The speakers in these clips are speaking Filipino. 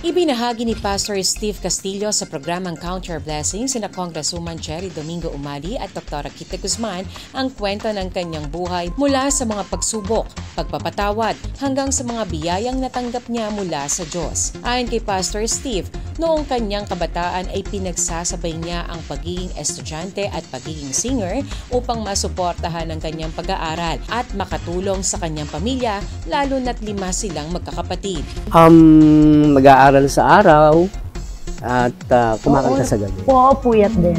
Ibinahagi ni Pastor Steve Castillo sa programang Count Your Blessings sina Congresswoman Cherry Domingo Umali at Dr. Kita Guzman ang kwento ng kanyang buhay mula sa mga pagsubok, pagpapatawad hanggang sa mga biyayang natanggap niya mula sa Diyos. Ayon kay Pastor Steve, noong kanyang kabataan ay pinagsasabay niya ang pagiging estudyante at pagiging singer upang masuportahan ang kanyang pag-aaral at makatulong sa kanyang pamilya lalo na't 5 silang magkakapatid. Mag-aaral sa araw at kumakanta sa gabi. Oo, puyat din.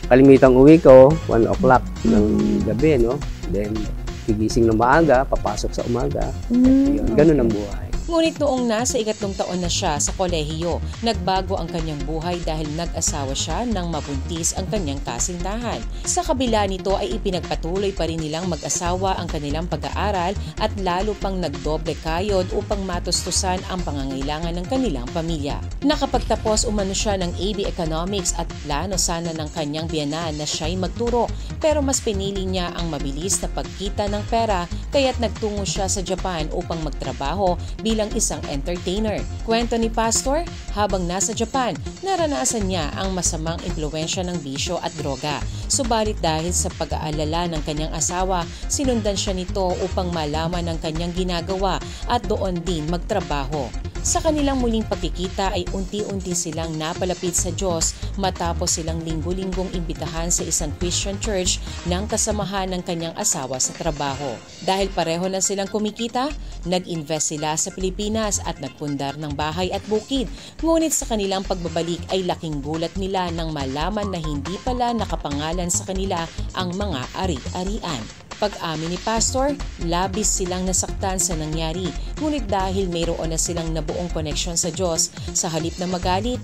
Kalimitang uwi ko, 1 o'clock ng gabi, no? Then, gigising ng maaga, papasok sa umaga. Yun, ganun ang buhay. Ngunit noong nasa 3 taon na siya sa kolehiyo, nagbago ang kanyang buhay dahil nag-asawa siya nang mabuntis ang kanyang kasintahan. Sa kabila nito ay ipinagpatuloy pa rin nilang mag-asawa ang kanilang pag-aaral at lalo pang nagdoble kayod upang matustusan ang pangangailangan ng kanilang pamilya. Nakapagtapos umano siya ng AB Economics at plano sana ng kanyang biyenan na siya'y magturo, pero mas pinili niya ang mabilis na pagkita ng pera kaya't nagtungo siya sa Japan upang magtrabaho bilang isang entertainer. Kwento ni Pastor, habang nasa Japan, naranasan niya ang masamang impluwensya ng bisyo at droga. Subalit dahil sa pag-aalala ng kanyang asawa, sinundan siya nito upang malaman ang kanyang ginagawa at doon din magtrabaho. Sa kanilang muling pagkikita ay unti-unti silang napalapit sa Diyos matapos silang linggo-linggong imbitahan sa isang Christian church ng kasamahan ng kanyang asawa sa trabaho. Dahil pareho na silang kumikita, nag-invest sila sa Pilipinas at nagpundar ng bahay at bukid. Ngunit sa kanilang pagbabalik ay laking gulat nila nang malaman na hindi pala nakapangalan sa kanila ang mga ari-arian. Pag-amin ni Pastor, labis silang nasaktan sa nangyari. Ngunit dahil mayroon na silang nabuong koneksyon sa Diyos, sa halip na magalit,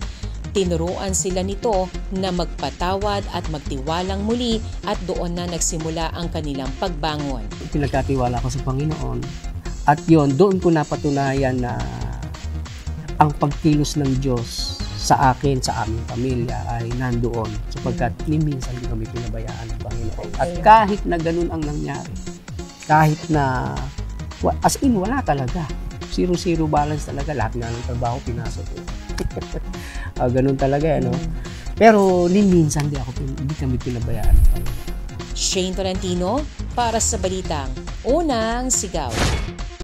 tinuruan sila nito na magpatawad at magtiwalang muli at doon na nagsimula ang kanilang pagbangon. Pinagkatiwala ko sa Panginoon at yon doon ko napatunayan na ang pagkilos ng Diyos sa akin, sa aming pamilya ay nandoon sapagkat ni minsan hindi kami pinabayaan ng Panginoon. At kahit na ganun ang nangyari, kahit na as in wala talaga, 0-0 balance talaga, lahat nga ng trabaho pinasok ko. Ganun talaga, no? Pero ni minsan hindi kami pinabayaan ng Panginoon. Shane Tolentino para sa Balitang Unang Sigaw.